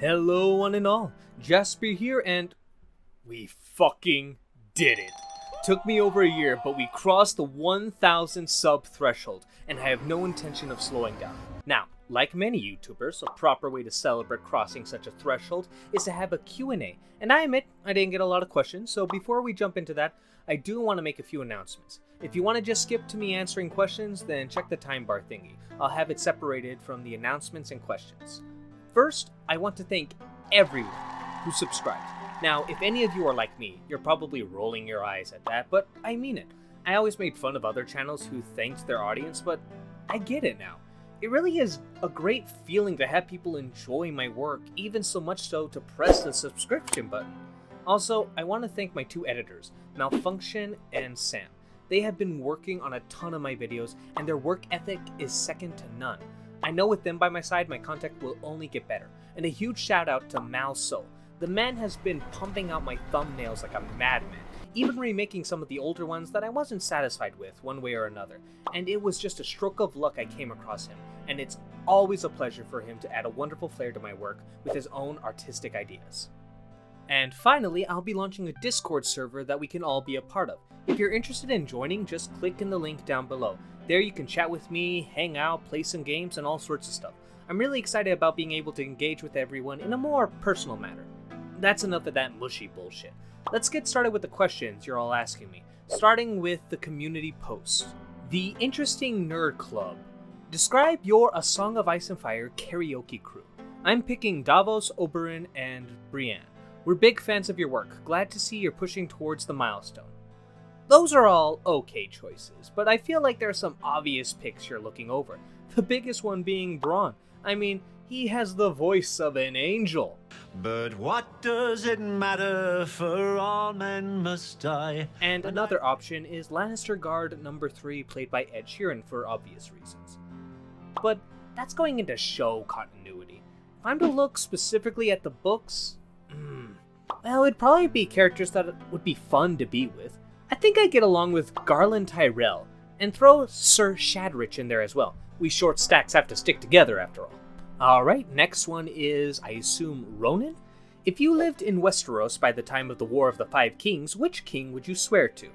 Hello one and all, Jasper here and we fucking did it. Took me over a year, but we crossed the 1,000 sub threshold and I have no intention of slowing down. Now, like many YouTubers, a proper way to celebrate crossing such a threshold is to have a Q&A, and I admit I didn't get a lot of questions, so before we jump into that, I do want to make a few announcements. If you want to just skip to me answering questions, then check the time bar thingy. I'll have it separated from the announcements and questions. First, I want to thank everyone who subscribed. Now, if any of you are like me, you're probably rolling your eyes at that, but I mean it. I always made fun of other channels who thanked their audience, but I get it now. It really is a great feeling to have people enjoy my work, even so much so to press the subscription button. Also, I want to thank my two editors, Malfunction and Sam. They have been working on a ton of my videos, and their work ethic is second to none. I know with them by my side, my content will only get better. And a huge shout out to Mal So. The man has been pumping out my thumbnails like a madman, even remaking some of the older ones that I wasn't satisfied with one way or another. And it was just a stroke of luck I came across him, and it's always a pleasure for him to add a wonderful flair to my work with his own artistic ideas. And finally, I'll be launching a Discord server that we can all be a part of. If you're interested in joining, just click in the link down below. There you can chat with me, hang out, play some games, and all sorts of stuff. I'm really excited about being able to engage with everyone in a more personal manner. That's enough of that mushy bullshit. Let's get started with the questions you're all asking me, starting with the community posts. The Interesting Nerd Club. Describe your A Song of Ice and Fire karaoke crew. I'm picking Davos, Oberyn, and Brienne. We're big fans of your work. Glad to see you're pushing towards the milestone. Those are all okay choices, but I feel like there are some obvious picks you're looking over. The biggest one being Bronn. I mean, he has the voice of an angel. But what does it matter, for all men must die? And another option is Lannister Guard number 3, played by Ed Sheeran for obvious reasons. But that's going into show continuity. If I'm to look specifically at the books, well, it'd probably be characters that would be fun to be with. I think I'd get along with Garland Tyrell, and throw Sir Shadrich in there as well. We short stacks have to stick together after all. Alright, next one is, I assume, Ronan? If you lived in Westeros by the time of the War of the Five Kings, which king would you swear to?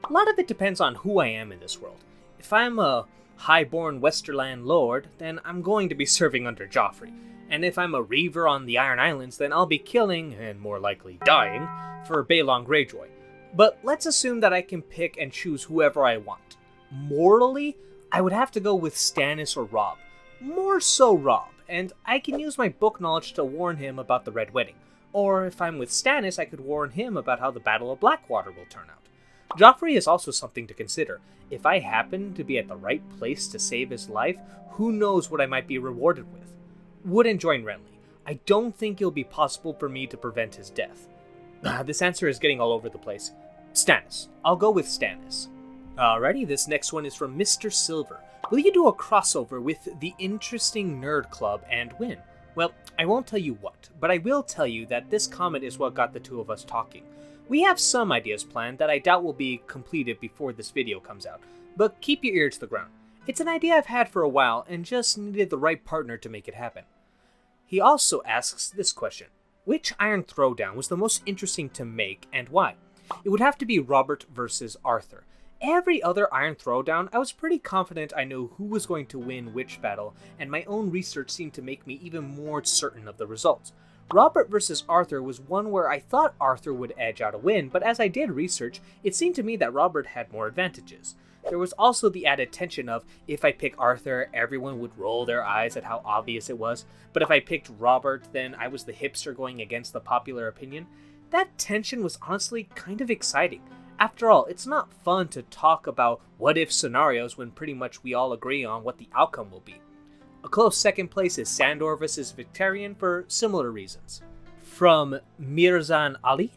A lot of it depends on who I am in this world. If I'm a high-born Westerland lord, then I'm going to be serving under Joffrey. And if I'm a reaver on the Iron Islands, then I'll be killing, and more likely dying, for Balon Greyjoy. But let's assume that I can pick and choose whoever I want. Morally, I would have to go with Stannis or Robb. More so Robb, and I can use my book knowledge to warn him about the Red Wedding. Or if I'm with Stannis, I could warn him about how the Battle of Blackwater will turn out. Joffrey is also something to consider. If I happen to be at the right place to save his life, who knows what I might be rewarded with. Wouldn't join Renly. I don't think it'll be possible for me to prevent his death. This answer is getting all over the place. Stannis. I'll go with Stannis. Alrighty, this next one is from Mr. Silver. Will you do a crossover with the Interesting Nerd Club and win? Well, I won't tell you what, but I will tell you that this comment is what got the two of us talking. We have some ideas planned that I doubt will be completed before this video comes out, but keep your ear to the ground. It's an idea I've had for a while and just needed the right partner to make it happen. He also asks this question. Which Iron Throwdown was the most interesting to make and why? It would have to be Robert versus Arthur. Every other Iron Throwdown, I was pretty confident I knew who was going to win which battle, and my own research seemed to make me even more certain of the results. Robert versus Arthur was one where I thought Arthur would edge out a win, but as I did research, it seemed to me that Robert had more advantages. There was also the added tension of, if I pick Arthur, everyone would roll their eyes at how obvious it was, but if I picked Robert, then I was the hipster going against the popular opinion. That tension was honestly kind of exciting. After all, it's not fun to talk about what-if scenarios when pretty much we all agree on what the outcome will be. A close second place is Sandor vs. Victarion for similar reasons. From Mirzan Ali.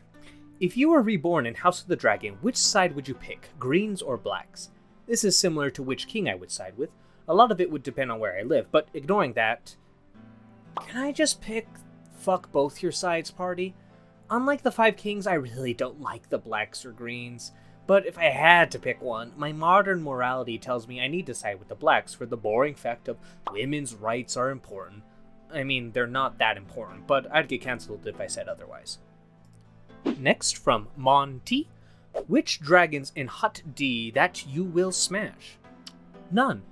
If you were reborn in House of the Dragon, which side would you pick, greens or blacks? This is similar to which king I would side with. A lot of it would depend on where I live, but ignoring that, can I just pick fuck both your sides party? Unlike the Five Kings, I really don't like the blacks or greens. But if I had to pick one, my modern morality tells me I need to side with the blacks for the boring fact of women's rights are important. I mean, they're not that important, but I'd get cancelled if I said otherwise. Next from Monty. Which dragons in Hot D that you will smash? None.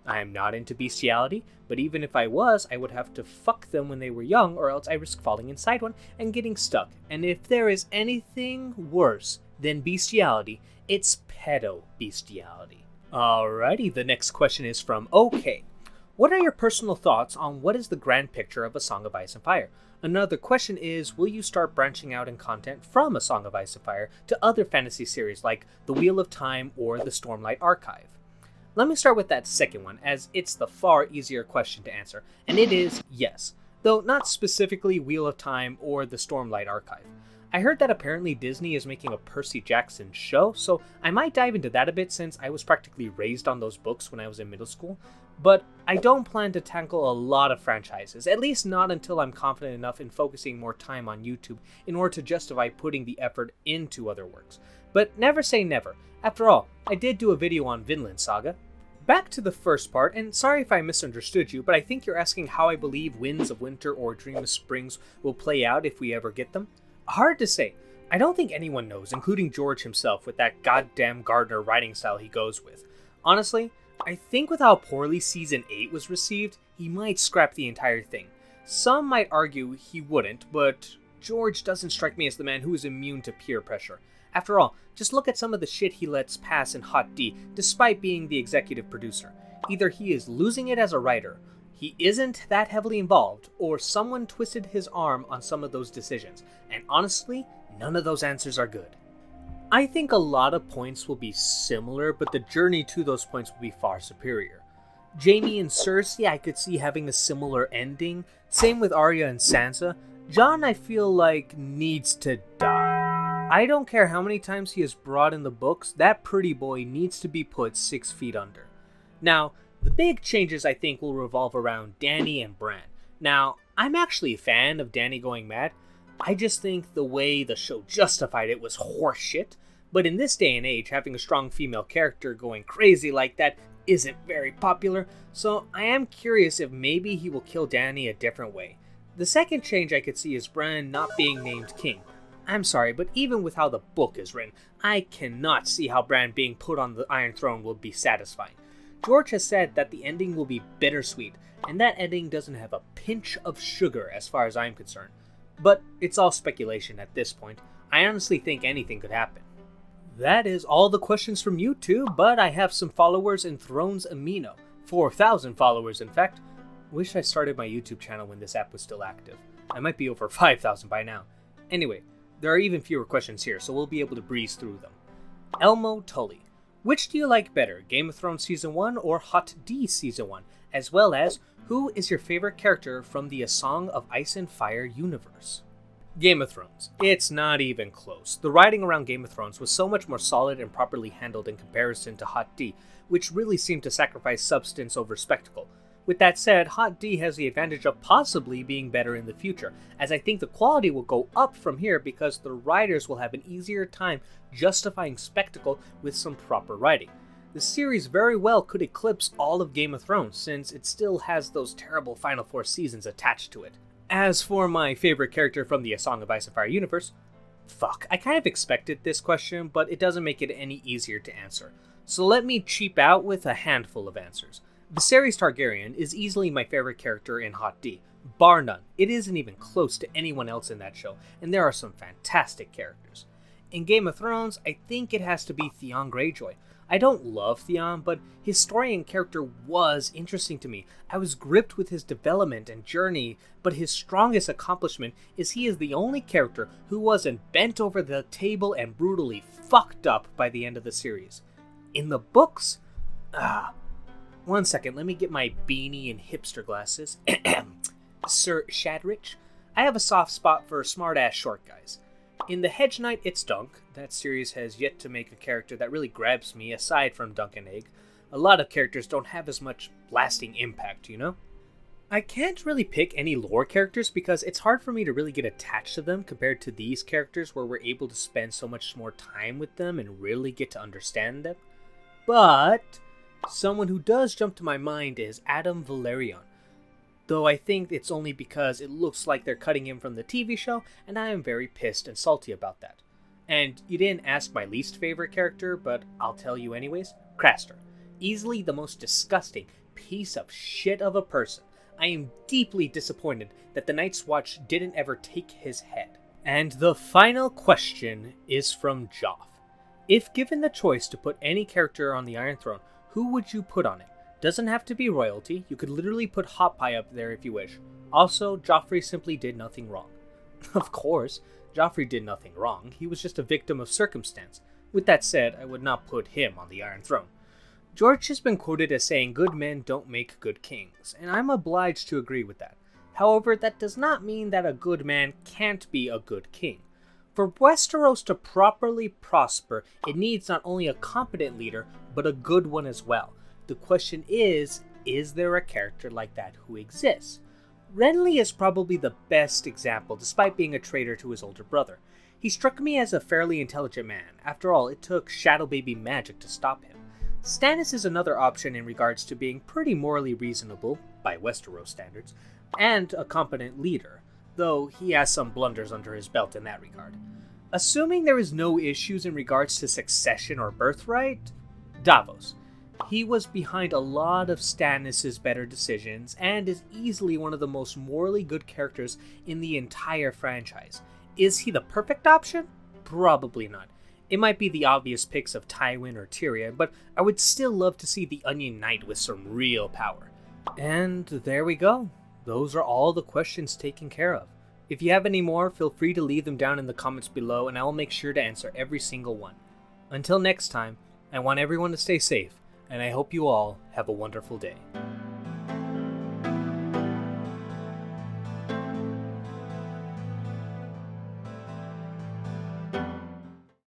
I am not into bestiality, but even if I was, I would have to fuck them when they were young, or else I risk falling inside one and getting stuck. And if there is anything worse than bestiality, it's pedo-bestiality. Alrighty, the next question is from OK. What are your personal thoughts on what is the grand picture of A Song of Ice and Fire? Another question is, will you start branching out in content from A Song of Ice and Fire to other fantasy series like The Wheel of Time or the Stormlight Archive? Let me start with that second one, as it's the far easier question to answer, and it is yes, though not specifically Wheel of Time or the Stormlight Archive. I heard that apparently Disney is making a Percy Jackson show, so I might dive into that a bit since I was practically raised on those books when I was in middle school, but I don't plan to tackle a lot of franchises, at least not until I'm confident enough in focusing more time on YouTube in order to justify putting the effort into other works. But never say never. After all, I did do a video on Vinland Saga. Back to the first part, and sorry if I misunderstood you, but I think you're asking how I believe Winds of Winter or Dream of Springs will play out if we ever get them. Hard to say. I don't think anyone knows, including George himself, with that goddamn Gardner writing style he goes with. Honestly, I think with how poorly Season 8 was received, he might scrap the entire thing. Some might argue he wouldn't, but George doesn't strike me as the man who is immune to peer pressure. After all, just look at some of the shit he lets pass in Hot D, despite being the executive producer. Either he is losing it as a writer, he isn't that heavily involved, or someone twisted his arm on some of those decisions. And honestly, none of those answers are good. I think a lot of points will be similar, but the journey to those points will be far superior. Jaime and Cersei, I could see having a similar ending. Same with Arya and Sansa. Jon, I feel like, needs to die. I don't care how many times he is brought in the books, that pretty boy needs to be put 6 feet under. Now, the big changes I think will revolve around Dany and Bran. Now, I'm actually a fan of Dany going mad. I just think the way the show justified it was horseshit. But in this day and age, having a strong female character going crazy like that isn't very popular, so I am curious if maybe he will kill Dany a different way. The second change I could see is Bran not being named king. I'm sorry, but even with how the book is written, I cannot see how Bran being put on the Iron Throne will be satisfying. George has said that the ending will be bittersweet, and that ending doesn't have a pinch of sugar as far as I'm concerned. But it's all speculation at this point. I honestly think anything could happen. That is all the questions from YouTube, but I have some followers in Thrones Amino. 4,000 followers, in fact. Wish I started my YouTube channel when this app was still active. I might be over 5,000 by now. Anyway, there are even fewer questions here, so we'll be able to breeze through them. Elmo Tully. Which do you like better, Game of Thrones Season 1 or Hot D Season 1? As well as, who is your favorite character from the A Song of Ice and Fire universe? Game of Thrones. It's not even close. The writing around Game of Thrones was so much more solid and properly handled in comparison to Hot D, which really seemed to sacrifice substance over spectacle. With that said, Hot D has the advantage of possibly being better in the future, as I think the quality will go up from here because the writers will have an easier time justifying spectacle with some proper writing. The series very well could eclipse all of Game of Thrones, since it still has those terrible final 4 seasons attached to it. As for my favorite character from the A Song of Ice and Fire universe, I kind of expected this question, but it doesn't make it any easier to answer. So let me cheap out with a handful of answers. Viserys Targaryen is easily my favorite character in Hot D. Bar none, it isn't even close to anyone else in that show, and there are some fantastic characters. In Game of Thrones, I think it has to be Theon Greyjoy. I don't love Theon, but his story and character was interesting to me. I was gripped with his development and journey, but his strongest accomplishment is he is the only character who wasn't bent over the table and brutally fucked up by the end of the series. In the books, one second, let me get my beanie and hipster glasses. Sir Shadrich, I have a soft spot for smart-ass short guys. In The Hedge Knight, it's Dunk. That series has yet to make a character that really grabs me aside from Dunk and Egg. A lot of characters don't have as much lasting impact, you know? I can't really pick any lore characters because it's hard for me to really get attached to them compared to these characters where we're able to spend so much more time with them and really get to understand them. But someone who does jump to my mind is Adam Valerion. though I think it's only because it looks like they're cutting him from the TV show, and I am very pissed and salty about that. And you didn't ask my least favorite character, but I'll tell you anyways, Craster. Easily the most disgusting piece of shit of a person. I am deeply disappointed that the Night's Watch didn't ever take his head. And the final question is from Joff. If given the choice to put any character on the Iron Throne, who would you put on it? Doesn't have to be royalty, you could literally put Hot Pie up there if you wish. Also, Joffrey simply did nothing wrong. Of course, Joffrey did nothing wrong, he was just a victim of circumstance. With that said, I would not put him on the Iron Throne. George has been quoted as saying good men don't make good kings, and I'm obliged to agree with that. However, that does not mean that a good man can't be a good king. For Westeros to properly prosper, it needs not only a competent leader, but a good one as well. The question is there a character like that who exists? Renly is probably the best example, despite being a traitor to his older brother. He struck me as a fairly intelligent man. After all, it took Shadow Baby magic to stop him. Stannis is another option in regards to being pretty morally reasonable, by Westeros standards, and a competent leader, though he has some blunders under his belt in that regard. Assuming there is no issues in regards to succession or birthright, Davos. He was behind a lot of Stannis' better decisions and is easily one of the most morally good characters in the entire franchise. Is he the perfect option? Probably not. It might be the obvious picks of Tywin or Tyrion, but I would still love to see the Onion Knight with some real power. And there we go. Those are all the questions taken care of. If you have any more, feel free to leave them down in the comments below and I will make sure to answer every single one. Until next time, I want everyone to stay safe, and I hope you all have a wonderful day.